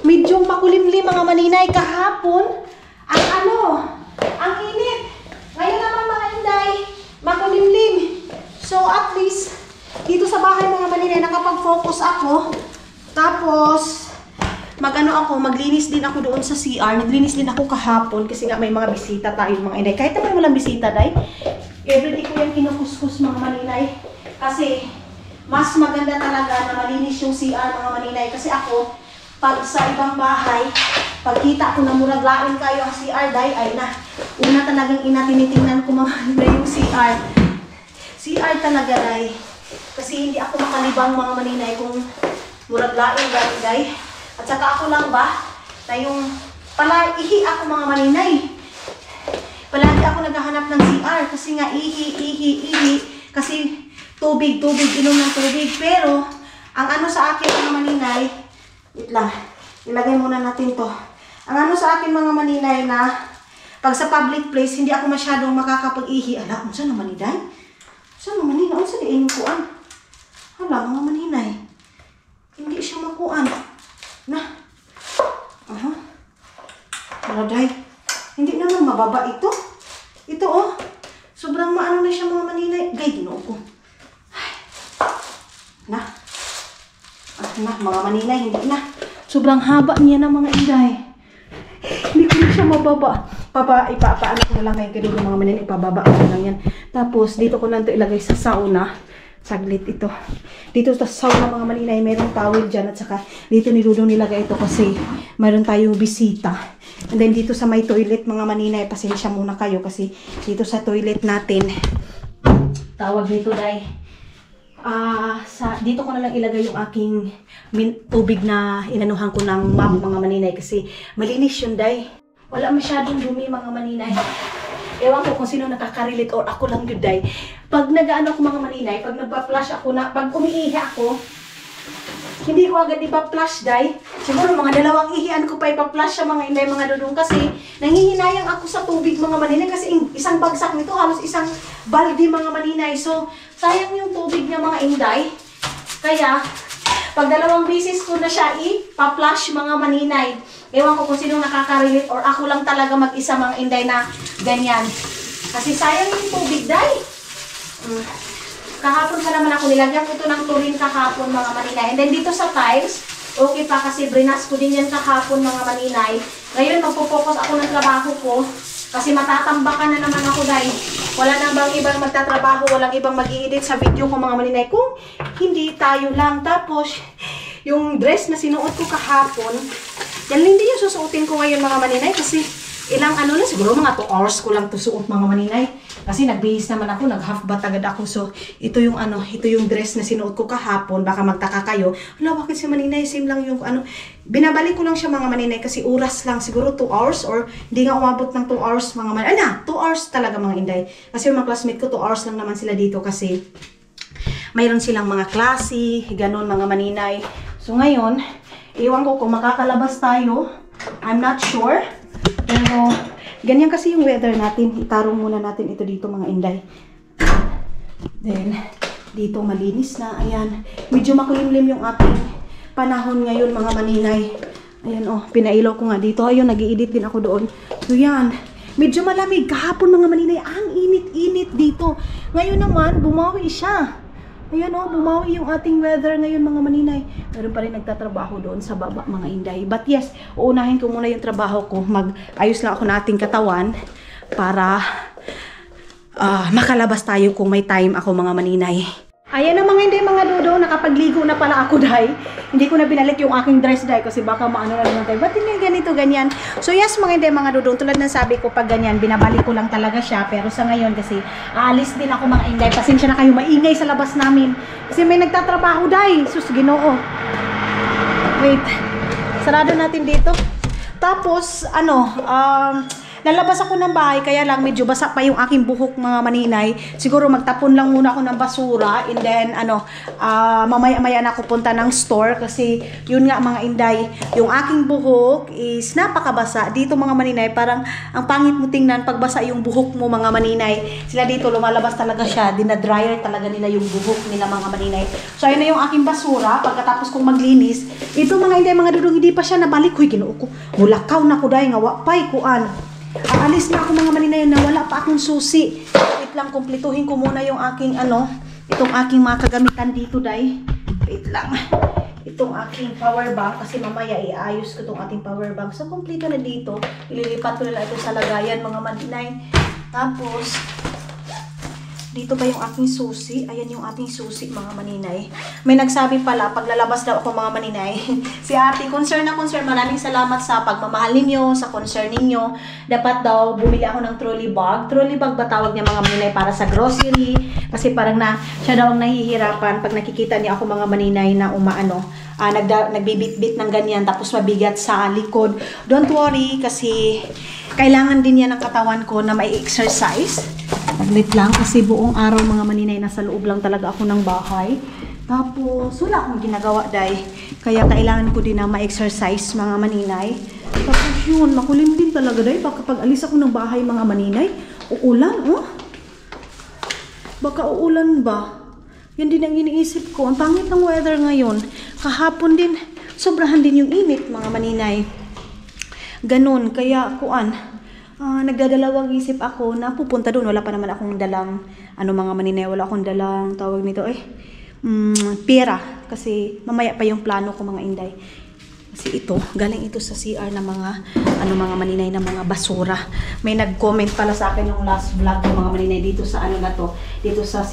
Medyo makulimlim, mga maninay. Kahapon, ang init. Ngayon naman, mga inday, makulimlim. So, at least, dito sa bahay, mga maninay, nakapag-focus ako. Tapos, maglinis din ako doon sa CR. Naglinis din ako kahapon kasi nga may mga bisita tayo, mga inday. Kahit naman walang bisita, day, everyday ko yung kinukuskus, mga maninay. Kasi, mas maganda talaga na malinis yung CR, mga maninay. Kasi ako, pag sa ibang bahay, pagkita ako na muraglain kayo ang CR, day, ay na. Una talagang tinitingnan ko, mga maninay, yung CR. CR talaga, day. Kasi hindi ako makalibang, mga maninay, kung muraglain, day. At saka ako lang ba, na yung ihi ako, mga maninay. Palagi ako naghahanap ng CR kasi nga ihi. Kasi tubig, inom ng tubig. Pero, ang sa akin, mga maninay, wait lang, ilagay muna natin to. Ang sa akin, mga maninay, na pag sa public place, hindi ako masyadong makakapag-ihi. Ala, saan naman, maninay? Saan naman, maninay? Saan di kuan? Hala, mga maninay. Hindi siya makuan. Na. Day. Hindi naman mababa ito. Ito, oh. Sobrang maano na siya, mga maninay. Gay, ginoo ko. Na, mga maninay, hindi na. Sobrang haba niya na, mga inday. Hindi ko na siya mababa. Ipapaano ko na lang kayo kanina, mga maninay. Ipababa ko lang yan. Tapos, dito ko lang ito ilagay sa sauna. Saglit ito. Dito sa sauna, mga maninay, mayroong towel dyan. At saka, dito ni Rudo nilagay ito kasi mayroon tayong bisita. And then, dito sa may toilet, mga maninay, pasensya muna kayo kasi dito sa toilet natin, tawag nito, day. Dito ko na lang ilagay yung aking tubig na inanuhan ko ng map, mga maninay, kasi malinis yun, day. Wala masyadong dumi, mga maninay. Ewan ko kung sino nakaka-relate or ako lang yun, day. Pag nag-ano ako, mga maninay, pag nagpa-flash ako na, pag umiihi ako, hindi ko agad ipa-flash, day. Siguro mga 2 ihian ko pa ipa-flash sa mga inday, mga dudong, kasi nanghihinayang ako sa tubig, mga maninay, kasi isang bagsak nito, halos isang balde, mga maninay. So, sayang yung tubig niya, mga inday. Kaya, pag 2 beses ko na siya ipa-flash, mga maninay. Ewan ko kung sino nakaka-relate or ako lang talaga mag-isa, mga inday, na ganyan. Kasi sayang yung tubig, day. Kahapon pa naman ako nilagyan ko ito ng turin kahapon, mga maninay. And then dito sa tiles, okay pa kasi brinas ko din yan kahapon, mga maninay. Ngayon magpo-focus ako ng trabaho ko kasi matatambakan na naman ako, day. Wala na bang ibang magtatrabaho, walang ibang mag-i-edit sa video ko, mga maninay, kung hindi tayo lang. Tapos, yung dress na sinuot ko kahapon, yan hindi yung susuotin ko ngayon, mga maninay, kasi ilang na, siguro mga 2 hours ko lang to suot, mga maninay. Kasi nagbihis naman ako, nag-half bath agad ako. So, ito yung ito yung dress na sinuot ko kahapon. Baka magtaka kayo, hala, bakit si maninay? Same lang yung binabalik ko lang siya, mga maninay, kasi oras lang, siguro 2 hours or hindi nga umabot ng 2 hours, mga maninay. 2 hours talaga, mga inday. Kasi yung mga classmate ko, 2 hours lang naman sila dito kasi mayroon silang mga klase, ganun, mga maninay. So, ngayon, iwan ko kung makakalabas tayo. I'm not sure. Pero, ganyan kasi yung weather natin. Itarong muna natin ito dito, mga inday. Then, dito malinis na. Ayan. Medyo makulimlim yung ating panahon ngayon, mga maninay. Ayan, oh. Pinailaw ko nga dito. Ayun, nag-i-edit din ako doon. So, yan. Medyo malamig. Kahapon mga maninay, ang init-init dito. Ngayon naman, bumawi siya. Ayan o, bumawi yung ating weather ngayon mga maninay. Meron pa rin nagtatrabaho doon sa baba mga inday. But yes, uunahin ko muna yung trabaho ko. Mag-ayos lang ako nating katawan para makalabas tayo kung may time ako mga maninay. Ayan na mga inday mga dodo, nakapagligo na pala ako dahi. Hindi ko na binalik yung aking dress dahi kasi baka maano na naman tayo. Ba't hindi ganito, ganyan? So yes mga inday mga dodo, tulad ng sabi ko pag ganyan, binabalik ko lang talaga siya. Pero sa ngayon kasi aalis din ako mga inday. Pasensya na kayo, maingay sa labas namin. Kasi may nagtatrabaho dahi. Sus, Ginoo. Wait, sarado natin dito. Tapos, lalabas ako ng bahay, kaya lang medyo basa pa yung aking buhok mga maninay. Siguro magtapon lang muna ako ng basura and then mamaya-maya na ako punta ng store kasi yun nga mga inday, yung aking buhok is napakabasa. Dito mga maninay, parang ang pangit mo tingnan pag basa yung buhok mo mga maninay. Sila dito lumalabas talaga siya, dinadryer talaga nila yung buhok nila mga maninay. So ayun na yung aking basura, pagkatapos kong maglinis. Ito mga inday, mga dudong, hindi pa siya nabalik. Huy, Ginoo ko, mulakaw na ko dahil nga wapay kuan. Aalis na ako mga maninay na wala pa akong susi. Wait lang, kumpletuhin ko muna yung aking itong aking mga kagamitan dito day. Wait lang. Itong aking power bank kasi mamaya iayos ko itong ating power bank. So kompleto na dito. Ililipat ko na ito sa lagayan mga maninay. Tapos dito ba yung aking susi? Ayan yung ating susi mga maninay. May nagsabi pala, pag lalabas daw ako mga maninay, si ate, concern na concern, maraming salamat sa pagmamahal ninyo, sa concern ninyo. Dapat daw bumili ako ng trolley bag. Trolley bag ba tawag niya mga maninay para sa grocery? Kasi parang siya daw ang nahihirapan pag nakikita niya ako mga maninay na nagbibit-bit ng ganyan tapos mabigat sa likod. Don't worry kasi kailangan din yan ng katawan ko na may exercise. Saglit lang kasi buong araw mga maninay nasa loob lang talaga ako ng bahay. Tapos wala akong ginagawa day. Kaya kailangan ko din na ma-exercise mga maninay. Tapos yun, makulim din talaga day. Baka pag alis ako ng bahay mga maninay, uulan oh. Baka uulan ba? Yan din ang iniisip ko. Ang pangit ng weather ngayon. Kahapon din, sobrahan din yung init mga maninay. Ganon, kaya nagdadalawang isip ako na pupunta doon. Wala pa naman akong dalang, mga maninay, wala akong dalang, tawag nito, pera. Kasi mamaya pa yung plano ko mga inday. Kasi galing ito sa CR na mga maninay na mga basura. May nag-comment pala sa akin yung last vlog ng mga maninay dito sa dito sa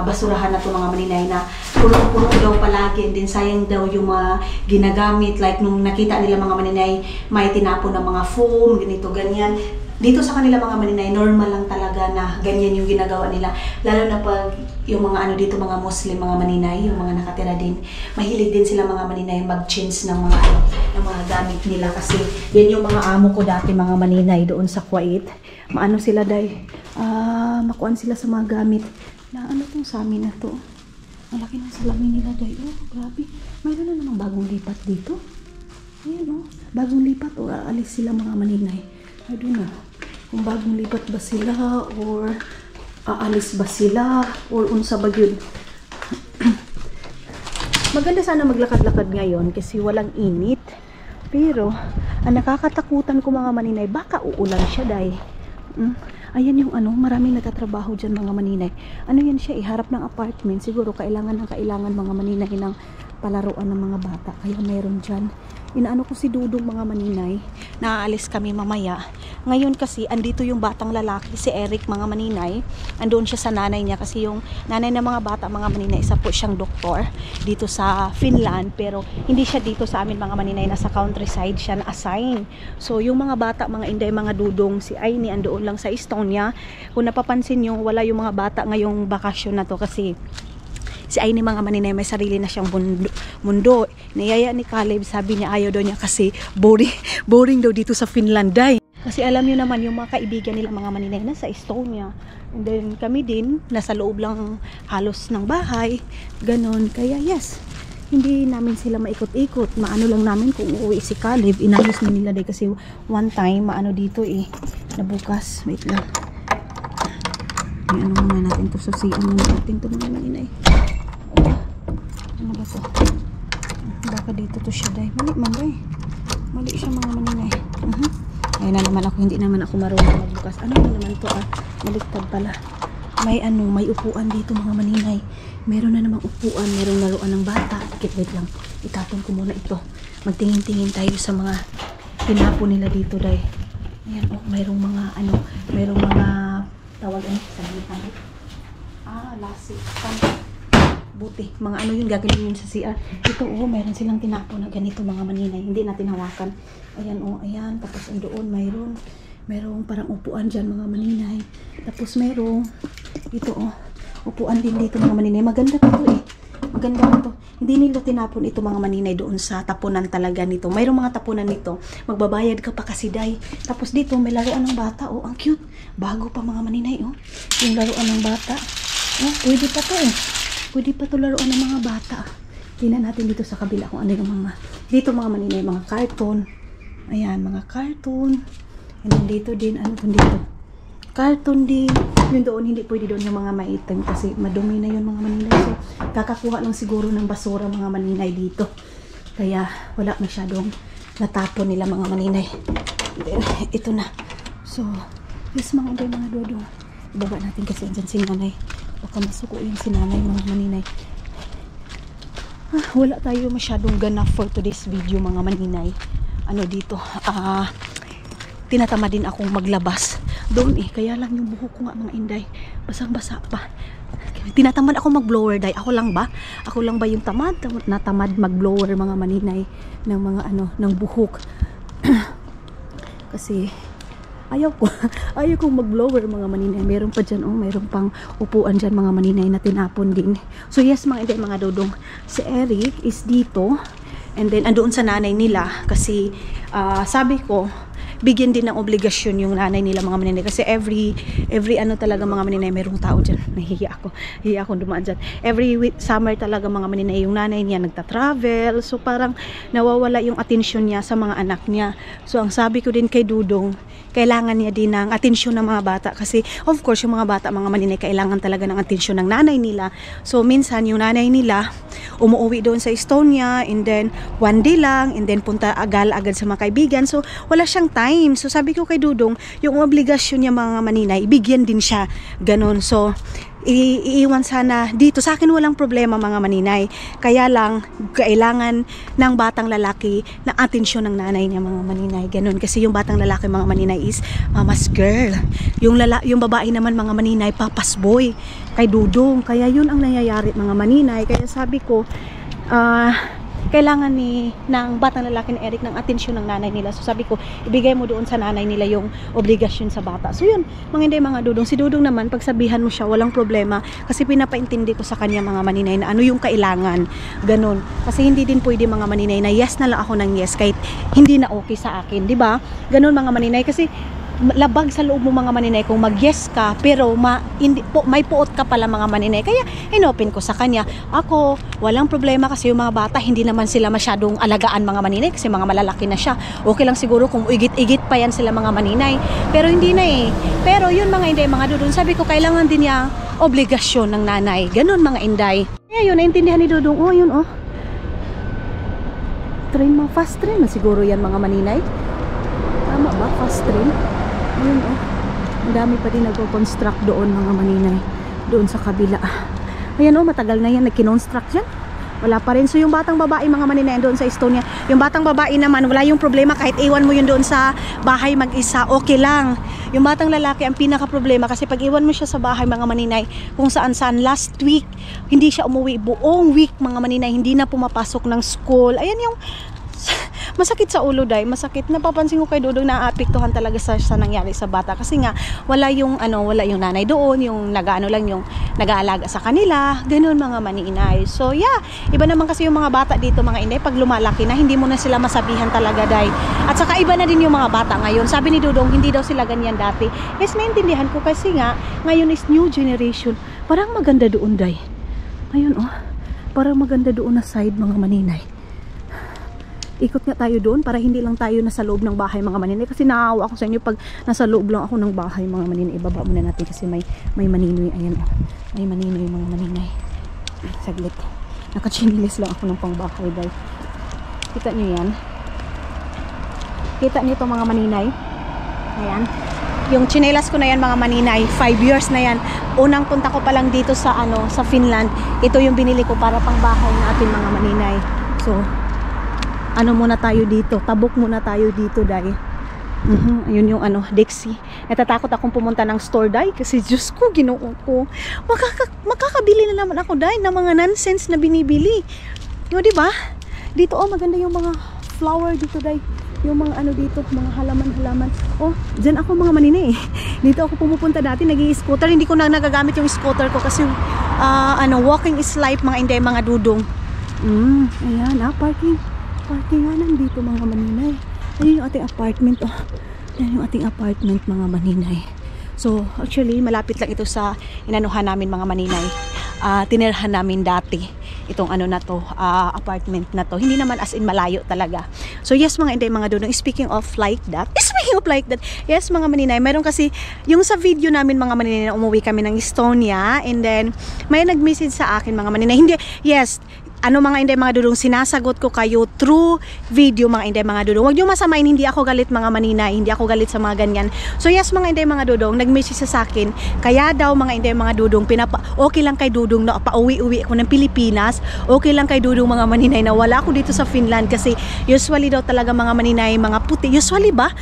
basurahan na to mga maninay na puno-puno daw palagi. And then sayang daw yung mga ginagamit. Like nung nakita nila mga maninay, may tinapon ng mga foam, ganito, ganyan. Dito sa kanila mga maninay, normal lang talaga na ganyan yung ginagawa nila. Lalo na pag yung mga dito mga Muslim, mga maninay, yung mga nakatira din, mahilig din sila mga maninay mag-change ng mga gamit nila. Kasi yan yung mga amo ko dati mga maninay doon sa Kuwait. Maano sila day, makuan sila sa mga gamit. Na tong sa amin na to. Malaki ng salamin nila day. Oh, grabe. Mayroon na namang bagong lipat dito. Ayan bagong lipat o aalis sila mga maninay. I don't know kung bagong lipat ba sila or aalis ba sila or unsa ba yun. Maganda sana maglakad-lakad ngayon kasi walang init. Pero ang nakakatakutan ko mga maninay, baka uulan siya day. Ayan yung maraming nagtatrabaho dyan mga maninay. Yan siya, iharap ng apartment. Siguro kailangan mga maninay ng palaruan ng mga bata. Kaya meron dyan. Inaano ko si Dudong mga maninay, naaalis kami mamaya. Ngayon kasi andito yung batang lalaki, si Eric mga maninay. Andoon siya sa nanay niya kasi yung nanay ng mga bata mga maninay, isa po siyang doktor dito sa Finland. Pero hindi siya dito sa amin mga maninay, nasa countryside siya na-assign. So yung mga bata, mga inday, mga Dudong, si Aini andoon lang sa Estonia. Kung napapansin nyo, wala yung mga bata ngayong bakasyon na to kasi si Aini mga maninay may sarili na siyang mundo. Niyaya ni Caleb, sabi niya ayaw daw niya kasi boring daw dito sa Finland day. Kasi alam niyo naman yung mga kaibigan nila mga maninay nasa Estonia. And then kami din nasa loob lang halos ng bahay. Ganon. Kaya yes, hindi namin sila maikot-ikot. Maano lang namin kung uuwi si Caleb. Inayos na nila day kasi one time dito nabukas. Wait lang. May muna natin to. Susian muna natin to mga maninay. Ano ba to? Baka dito to siya day. Mali man day. Mali siya mga maninay. Ay na naman ako, hindi naman ako marunong magbukas. Ano ba naman to Baliktad pala. May may upuan dito mga maninay. Meron na namang upuan, meron laruan ng bata. Wait lang, itapon ko muna ito. Magtingin-tingin tayo sa mga tinapon nila dito, day. Ayan, mayroong mga mayroong mga tawag sabihan. Lasik. Buti. Mga yun, gagaling yun sa CR. Ito, mayroon silang tinapon na ganito mga maninay. Hindi natin hawakan. Ayan, ayan. Tapos doon, mayroong parang upuan dyan mga maninay. Tapos mayroong, ito, upuan din dito mga maninay. Maganda to Maganda to. Hindi nila tinapon ito mga maninay doon sa tapunan talaga nito. Mayroong mga tapunan nito. Magbabayad ka pa kasi, day. Tapos dito, may laruan ng bata. Ang cute. Bago pa mga maninay, yung laruan ng bata. Pwede pa to Pwede pa to laruan ng mga bata. Tingnan natin dito sa kabila kung ano yung mga, dito mga maninay, mga cartoon. Ayan, mga cartoon. And then dito din, dito? Cartoon din. Yung doon, hindi pwede doon yung mga maitim kasi madumi na yun mga maninay. So, kakakuha lang siguro ng basura mga maninay dito. Kaya, wala masyadong natapon nila mga maninay. Then, ito na. So, yes mga dodong. Ibaba natin kasi dyan si nanay. Baka masuko yung si nanay mga maninay. Wala tayo masyadong ganap for today's video mga maninay. Dito, tinatamad din akong maglabas doon kaya lang yung buhok ko nga mga inday basang-basa pa. Tinatamad ako mag-blower, day. Ako lang ba yung natamad mag-blower mga maninay ng mga ng buhok. Kasi ayaw kong mag-blower mga maninay. Meron pa dyan mayroon pang upuan dyan mga maninay na tinapon din. So yes mga inday, mga dodong, si Eric is dito and then andoon sa nanay nila kasi sabi ko bigyan din ng obligasyon yung nanay nila mga maninay kasi every talaga mga maninay merong tao dyan. Nahihiya ako dumaan dyan. Every summer talaga mga maninay yung nanay niya nagta-travel, so parang nawawala yung atensyon niya sa mga anak niya. So ang sabi ko din kay Dudong, kailangan niya din ng atensyon ng mga bata kasi of course yung mga bata mga maninay kailangan talaga ng atensyon ng nanay nila. So minsan yung nanay nila umuwi doon sa Estonia and then one day lang and then punta agad sa mga kaibigan, so wala siyang time. So sabi ko kay Dudong, yung obligasyon niya mga maninay, bigyan din siya ganon. So iiwan sana dito. Sa akin walang problema mga maninay, kaya lang kailangan ng batang lalaki na atensyon ng nanay niya mga maninay, ganon. Kasi yung batang lalaki mga maninay is mama's girl, yung babae naman mga maninay papa's boy kay Dudong. Kaya yun ang nangyayari mga maninay. Kaya sabi ko kailangan ng batang lalaki ni Eric ng atensyon ng nanay nila. So sabi ko, ibigay mo doon sa nanay nila yung obligasyon sa bata. So yun, mga Dudong. Si Dudong naman, pagsabihan mo siya, walang problema. Kasi pinapaintindi ko sa kanya mga maninay na ano yung kailangan. Ganon. Kasi hindi din pwede mga maninay na yes na lang ako ng yes kahit hindi na okay sa akin. Diba? Ganon mga maninay. Kasi labag sa loob mo mga maninay kung mag-yes ka pero may puot ka pala mga maninay. Kaya inopen ko sa kanya, ako walang problema kasi yung mga bata hindi naman sila masyadong alagaan mga maninay kasi mga malalaki na siya. Okay lang siguro kung igit-igit pa yan sila mga maninay, pero hindi na pero yun mga inday, mga Dudong, sabi ko kailangan din niya obligasyon ng nanay, ganon mga inday. Kaya yun, naintindihan ni Dudong. Yun train, mga fast train na siguro yan mga maninay. Tama ba? Fast train? Ayun ang dami pa din nagko-construct doon mga maninay, doon sa kabila. Ayan matagal na yan nag-construct dyan, wala pa rin. So yung batang babae mga maninay doon sa Estonia, yung batang babae naman wala yung problema kahit iwan mo yun doon sa bahay mag-isa, okay lang. Yung batang lalaki ang pinaka problema kasi pag iwan mo siya sa bahay mga maninay kung saan last week hindi siya umuwi buong week mga maninay, hindi na pumapasok ng school. Ayan yung masakit sa ulo, day. Masakit. Napapansin ko kay Dudong na apektuhan talaga sa nangyari sa bata kasi nga wala yung nanay doon, yung yung nag-aalaga sa kanila, ganoon mga maninay. So yeah, iba naman kasi yung mga bata dito mga inday, pag lumalaki na hindi mo na sila masabihan talaga, day. At saka iba na din yung mga bata ngayon. Sabi ni Dudong hindi daw sila ganyan dati. Yes, naintindihan ko kasi nga ngayon is new generation. Parang maganda doon, day. Ayun parang maganda doon na side mga maninay. Ikot nga tayo doon para hindi lang tayo nasa loob ng bahay mga maninay kasi naawa ako sa inyo pag nasa loob lang ako ng bahay mga maninay. Ibaba muna natin kasi may maninoy. Ayan may maninoy mga maninay. Saglit, nakachinilis lang ako ng pangbahay, guys. Kita nyo yan, kita nyo ito mga maninay. Ayan. Yung tsinelas ko na yan mga maninay, 5 years na yan. Unang punta ko pa lang dito sa sa Finland. Ito yung binili ko para pang bahay natin mga maninay. So, muna tayo dito. Tabok muna tayo dito, dahil. Ayun yung Dixie. Natatakot akong pumunta ng store, dahil. Kasi Diyos ko, Ginoo ko. Makakabili na naman ako, dahil, ng mga nonsense na binibili. Yung, diba? Dito, maganda yung mga flower dito, dahil. Yung mga dito, mga halaman-halaman. Oh, dyan ako mga maninay. Dito ako pumupunta dati, nag-i-scooter. Hindi ko na nagagamit yung scooter ko kasi walking is life mga inday, mga dudong. Ayan, parking. Parking nga nandito mga maninay. Ayun yung ating apartment. Oh, yan yung ating apartment mga maninay. So, actually, malapit lang ito sa inanuhan namin mga maninay. Tinirhan namin dati itong na to, apartment na to. Hindi naman as in malayo talaga. So yes mga inday, mga dudong, speaking of like that, yes mga maninay, meron kasi yung sa video namin mga maninay, umuwi kami ng Estonia, and then may nag-message sa akin mga maninay, hindi, yes, mga inday mga dudong, sinasagot ko kayo through video mga inday mga dudong. Huwag nyo masamain, hindi ako galit mga maninay, hindi ako galit sa mga ganyan. So yes mga inday mga dudong, nag-message sa akin, kaya daw mga inday mga dudong, okay lang kay dudong na pauwi-uwi ako ng Pilipinas, okay lang kay dudong mga maninay na wala ako dito sa Finland, kasi usually daw talaga mga maninay, mga puti, usually ba?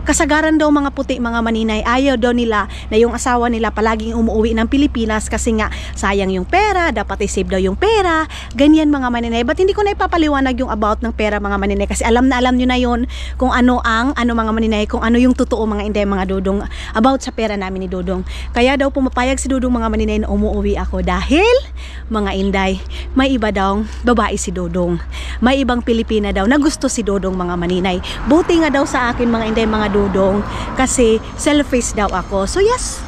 Kasagaran daw mga puti mga maninay, ayaw daw nila na yung asawa nila palaging umuwi ng Pilipinas kasi nga sayang yung pera, dapat i-save daw yung pera, ganyan mga maninay. But hindi ko na ipapaliwanag yung about ng pera mga maninay, kasi alam nyo na yun kung mga maninay, kung ano yung totoo mga inday mga dudong about sa pera namin ni Dudong. Kaya daw pumapayag si Dudong mga maninay na umuwi ako dahil mga inday, may iba daw babae si Dudong, may ibang Pilipina daw na gusto si Dudong mga maninay. Buti nga daw sa akin mga inday mga dudong, kasi selfish daw ako. So yes,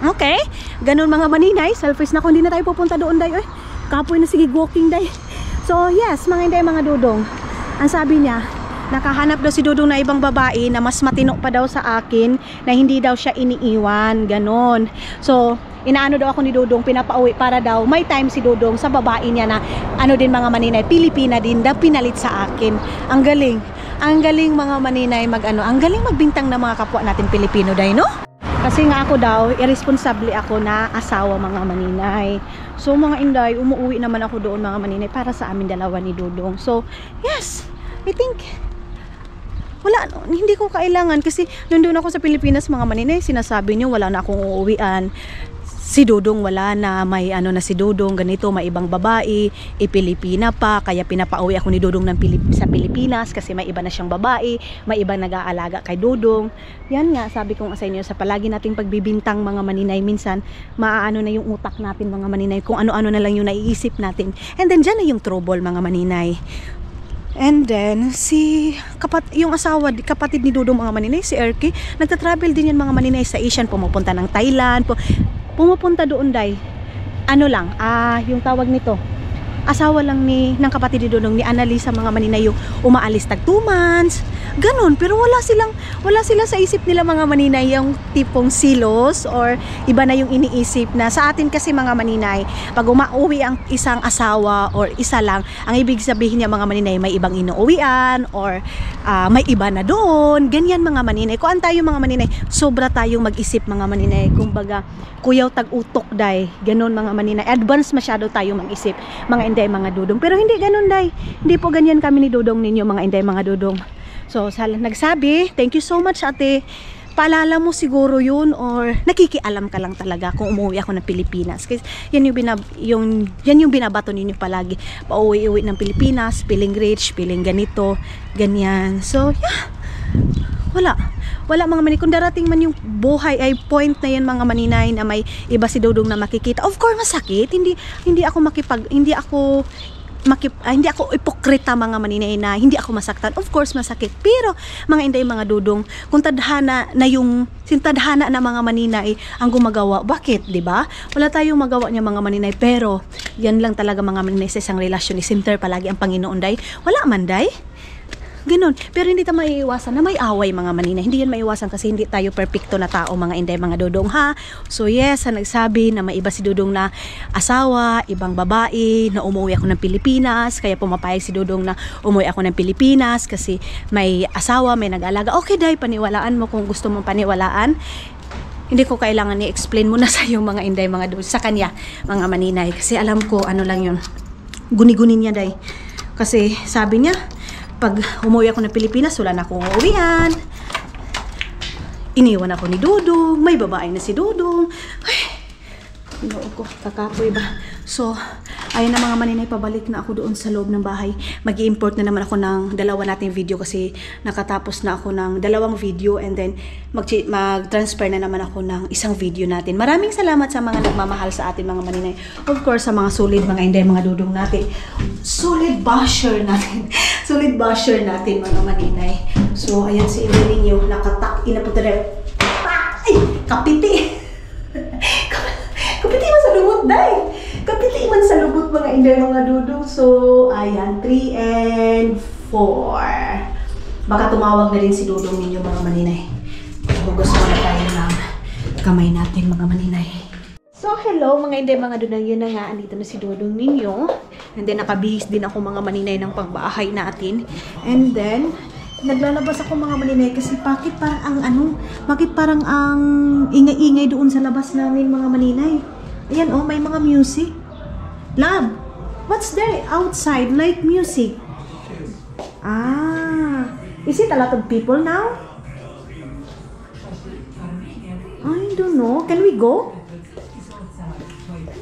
okay, ganun mga maninay, selfish na ako, hindi na tayo pupunta doon day. Kapoy na, sige, walking day. So yes mga inday mga dudong, ang sabi niya, nakahanap daw si Dudong na ibang babae na mas matino pa daw sa akin, na hindi daw siya iniiwan, ganon. So inaano daw ako ni Dudong, pinapauwi para daw may time si Dudong sa babae niya na din mga maninay, Pilipina din, na pinalit sa akin. Ang galing. Ang galing mga maninay ang galing magbintang ng mga kapwa natin Pilipino day, no? Kasi nga ako daw, irresponsible ako na asawa mga maninay. So mga inday, umuwi naman ako doon mga maninay para sa amin dalawa ni Dudong. So yes, I think hindi ko kailangan, kasi nandun ako sa Pilipinas mga maninay, sinasabi niyo wala na akong uuwian. Si Dudong wala na, may na si Dudong ganito, may ibang babae, Pilipina pa, kaya pinapauwi ako ni Dudong sa Pilipinas kasi may iba na siyang babae, may iba nag-aalaga kay Dudong. Yan nga, sabi kong sa inyo, sa palagi nating pagbibintang mga maninay, minsan maaano na yung utak natin mga maninay, kung ano-ano na lang yung naiisip natin, and then dyan na yung trouble mga maninay. And then yung kapatid ni Dudong mga maninay, si Erky, nagta-travel din yan mga maninay sa Asian, pumupunta ng Thailand, pumupunta doon day. Yung tawag nito, asawa lang ng kapatid ni Dudong, ni Annalisa mga maninay, yung umaalis tag 2 months, ganon. Pero wala sila sa isip nila mga maninay yung tipong silos or iba na yung iniisip na sa atin. Kasi mga maninay, pag umauwi ang isang asawa or isa lang, ang ibig sabihin niya mga maninay, may ibang inuuwian or may iba na doon, ganyan mga maninay. Kung tayo mga maninay, sobra tayong mag-isip mga maninay, kumbaga kuyaw tag-utok day, ganon mga maninay, advance masyado tayo mag-isip mga inday mga dudong. Pero hindi ganon day, hindi po ganyan kami ni Dudong ninyo mga inday mga dudong. So nagsabi, thank you so much ate, paalala mo siguro yun, or nakikialam ka lang talaga kung umuwi ako ng Pilipinas. Kasi yan yung binabato ninyo palagi, pauwi-uwi ng Pilipinas, feeling rich, feeling ganito, ganyan. So yeah, wala mga maninay. Kung darating man yung buhay ay point na yan mga maninay na may iba si Dudong na makikita, of course masakit. Hindi ako ipokrita mga maninay na hindi ako masaktan. Of course masakit. Pero mga inday mga dudong, kung tadhana na mga maninay ang gumagawa, bakit, 'di ba? Wala tayong magawa niya mga maninay, pero yan lang talaga mga maninay sa isang relasyon, center palagi ang Panginoon day. Wala man day. Ganun. Pero hindi tayo maiiwasan na may away mga manina. Hindi yan maiiwasan kasi hindi tayo perfecto na tao mga inday, mga dudong ha. So yes, nagsabi na may iba si Dudong na asawa, ibang babae, na umuwi ako ng Pilipinas. Kaya pumapayag si Dudong na umuwi ako ng Pilipinas kasi may asawa, may nag-alaga. Okay, day, paniwalaan mo kung gusto mong paniwalaan. Hindi ko kailangan i-explain muna sa yung mga inday, mga dudong, sa kanya, mga maninay. Kasi alam ko, ano lang yun, guni-guni niya, day. Kasi sabi niya, pag umuwi ako ng Pilipinas, wala na akong uwian. Iniwan ako ni Dudong. May babae na si Dudong. Ay, Ginoo ko, kakapoy ba? So, ayun na mga maninay, pabalik na ako doon sa loob ng bahay. Mag-i-import na naman ako ng dalawa nating video kasi nakatapos na ako ng 2 video and then mag-transfer na naman ako ng 1 video natin. Maraming salamat sa mga nagmamahal sa atin mga maninay. Of course, sa mga solid, mga inday, mga dudong natin. Solid basher natin. Solid basher natin mga maninay. So, ayan si Emily ninyo, nakatak-ina po tayo. Ay! Kapiti! Kapiti man sa lubot, day! Kapiti man sa lubot mga inday, mga dudong. So, ayan, 3 and 4. Baka tumawag na rin si Dudong ninyo mga maninay. Hugas mo na tayo ng kamay natin mga maninay. So, hello mga inday, mga dudong. Yun na nga, andito na si Dudong ninyo. And then, nakabihis din ako mga maninay ng pagbahay natin. And then, naglalabas ako mga maninay kasi bakit parang ang ingay-ingay doon sa labas namin mga maninay. Ayan oh, may mga music. Love, what's there outside like music? Ah, is it a lot of people now? I don't know. Can we go?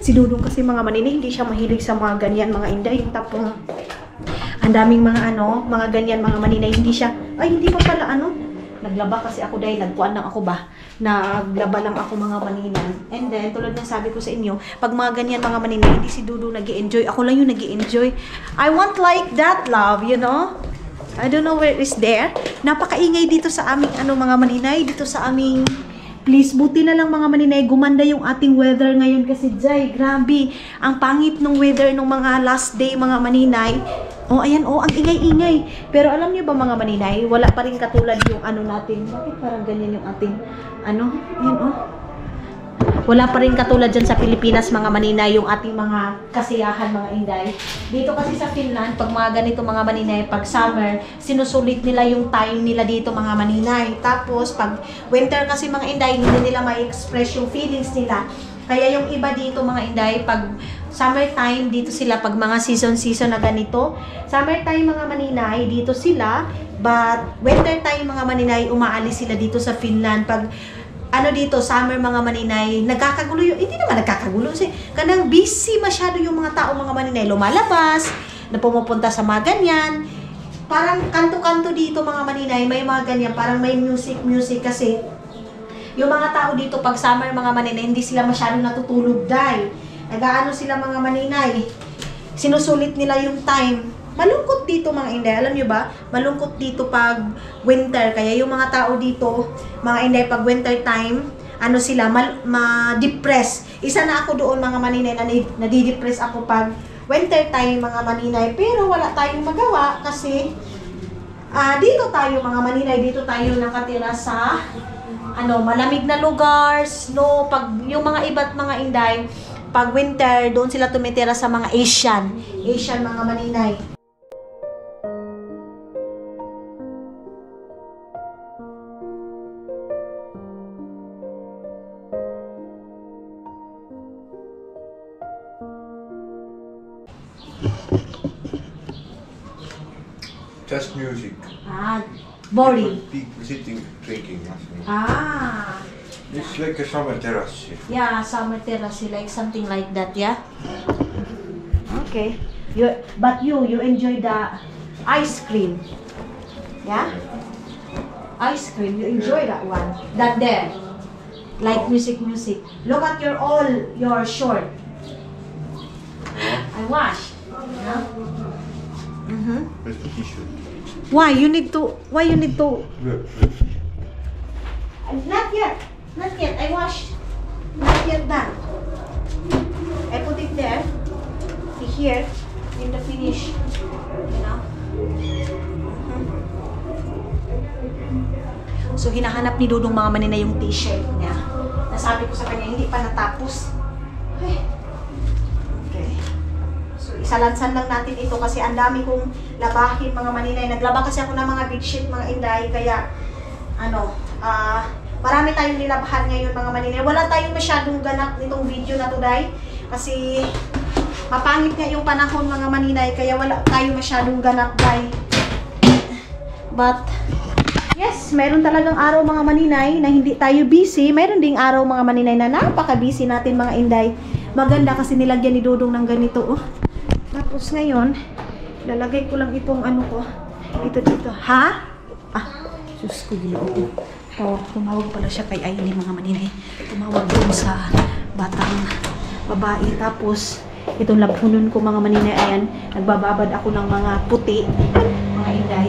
Si Dudong kasi mga maninay, hindi siya mahilig sa mga ganyan mga inday. Yung tapong ang daming mga mga ganyan mga maninay, hindi siya, ay hindi pa pala naglaba kasi ako dahil nagkuan lang ako ba, naglaba lang ako mga maninay. And then, tulad ng sabi ko sa inyo, pag mga ganyan mga maninay, hindi si Dudong nag-i-enjoy, ako lang yung nag-i-enjoy. I want like that, love, you know? I don't know where is there. Napakaingay dito sa aming mga maninay, dito sa aming please, buti na lang mga maninay, gumanda yung ating weather ngayon kasi Jai, grabe, ang pangit ng weather ng mga last day mga maninay. Oh, ayan, oh, ang ingay-ingay. Pero alam niyo ba mga maninay, wala pa rin katulad yung natin. Bakit parang ganyan yung ating, ayan, oh. Wala pa rin katulad dyan sa Pilipinas mga maninay, yung ating mga kasiyahan mga inday. Dito kasi sa Finland, pag mga ganito mga maninay, pag summer, sinusulit nila yung time nila dito mga maninay. Tapos, pag winter kasi mga inday, hindi nila ma-express yung feelings nila. Kaya yung iba dito mga inday, pag summertime, dito sila, pag mga season na ganito, summertime mga maninay, dito sila, but winter time mga maninay, umaalis sila dito sa Finland. Pag dito, summer mga maninay, nagkakagulo yung, hindi naman nagkakagulo kasi kanang busy masyado yung mga tao mga maninay, lumalabas, na pumupunta sa mga ganyan. Parang kanto-kanto dito mga maninay, may mga ganyan, parang may music kasi yung mga tao dito pag summer mga maninay, hindi sila masyado natutulog dahil nag-aano sila mga maninay, sinusulit nila yung time. Malungkot dito mga inday, alam nyo ba? Malungkot dito pag winter, kaya yung mga tao dito, mga inday, pag winter time, sila, ma-depress. Isa na ako doon mga maninay, nadidepress ako pag winter time mga maninay, pero wala tayong magawa kasi dito tayo mga maninay, dito tayo nakatira sa malamig na lugar, snow, pag yung mga iba't mga inday, pag winter, doon sila tumitira sa mga Asian mga maninay. Just music. Boring. People sitting, drinking nothing. It's like a summer terrace. Yeah, summer terrace, like something like that, yeah? Okay. But you enjoy the ice cream. Yeah? Ice cream, you enjoy that one. That there. Like music. Look at your short. I wash. Yeah? Where's the t-shirt? Why you need to Look. Not yet, I washed. Not yet done. I put it there, here, in the finish, you know. So, hinahanap ni Dudong mga maninay yung t-shirt niya. Nasabi ko sa kanya, hindi pa natapos. Ay. Okay. So, isalansan lang natin ito kasi ang dami kong labahin mga maninay. Naglaba kasi ako ng mga bedsheet, mga inday. Kaya, marami tayong nilabahan ngayon mga maninay. Wala tayong masyadong ganap nitong video na to, day. Kasi, mapangit nga yung panahon mga maninay. Kaya wala tayong masyadong ganap, day. But, yes, mayroon talagang araw mga maninay na hindi tayo busy. Mayroon ding araw mga maninay na napaka-busy natin mga inday. Maganda kasi nilagyan ni Dudong ng ganito. Oh. Tapos ngayon, lalagay ko lang itong ano ko. Dito. Ha? Ah, Diyos ko, ginoo ko. Tumawag pala siya kay Aini mga maninay. Tumawag doon sa batang babae. Tapos, itong labhunon ko mga maninay. Ayan, nagbababad ako ng mga puti. Mga inday.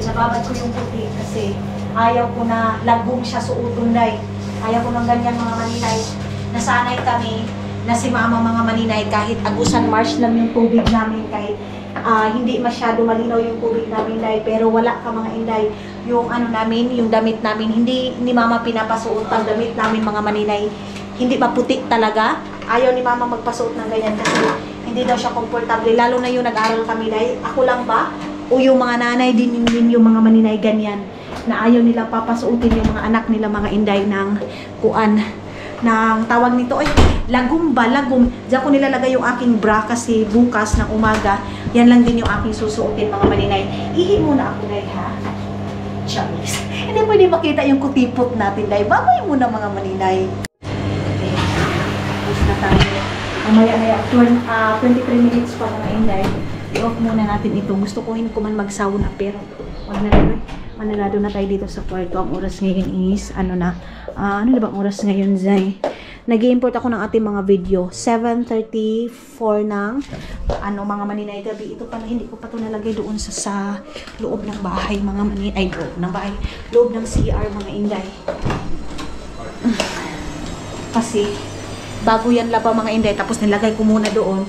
Nababad ko yung puti kasi ayaw ko na lagong siya suoton, day. Ayaw ko ng ganyan mga maninay. Nasanay kami na si mama mga maninay kahit agusan March lang yung tubig namin, kahit hindi masyado malinaw yung tubig namin, day. Pero wala ka mga inday. Yung ano namin, yung damit namin, hindi ni mama pinapasuot ang damit namin mga maninay. Hindi maputi talaga. Ayaw ni mama magpasuot ng ganyan kasi hindi daw siya komportable. Lalo na yung nag-aral kami, day. Ako lang ba? O yung mga nanay din yung mga maninay ganyan na ayaw nila papasuotin yung mga anak nila mga inday ng kuan ng tawag nito ay lagum. Diyan ko nilalagay yung aking bra kasi bukas ng umaga yan lang din yung aking susuotin mga maninay. Ihi muna ako, day, ha? Charis. Hindi pwede makita yung kutipot natin, day. Babay muna mga maninay. Okay. Tapos na tayo. Mamaya 23 minutes pa mga inday. I-off muna natin ito. Gusto ko hindi ko man mag-sauna pero wag na rin. Mananado na tayo dito sa kwarto. Ang oras ngayon is ano na bang oras ngayon, Zay? Nag-i-import ako ng ating mga video. 7:34 ng mga maninay gabi. Ito pala hindi ko pa ito nalagay doon sa loob ng bahay mga maninay. Loob ng CR mga inday. Kasi bago yan laba mga inday tapos nilagay ko muna doon.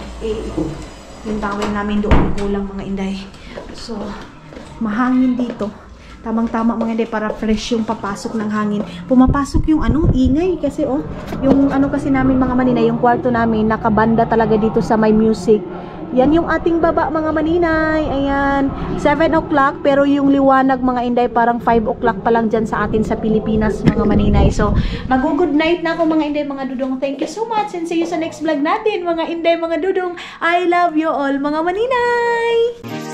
Yung tawel namin doon kulang mga inday. So, mahangin dito. Tamang-tama mga inday para fresh yung papasok ng hangin. Pumapasok yung ingay kasi yung kasi namin mga maninay, yung kwarto namin nakabanda talaga dito sa may music. Yan yung ating baba mga maninay. Ayan, 7 o'clock pero yung liwanag mga inday parang 5 o'clock pa lang dyan sa atin sa Pilipinas mga maninay. So, mag-good night na ako mga inday mga dudong. Thank you so much and see you sa next vlog natin mga inday mga dudong. I love you all mga maninay!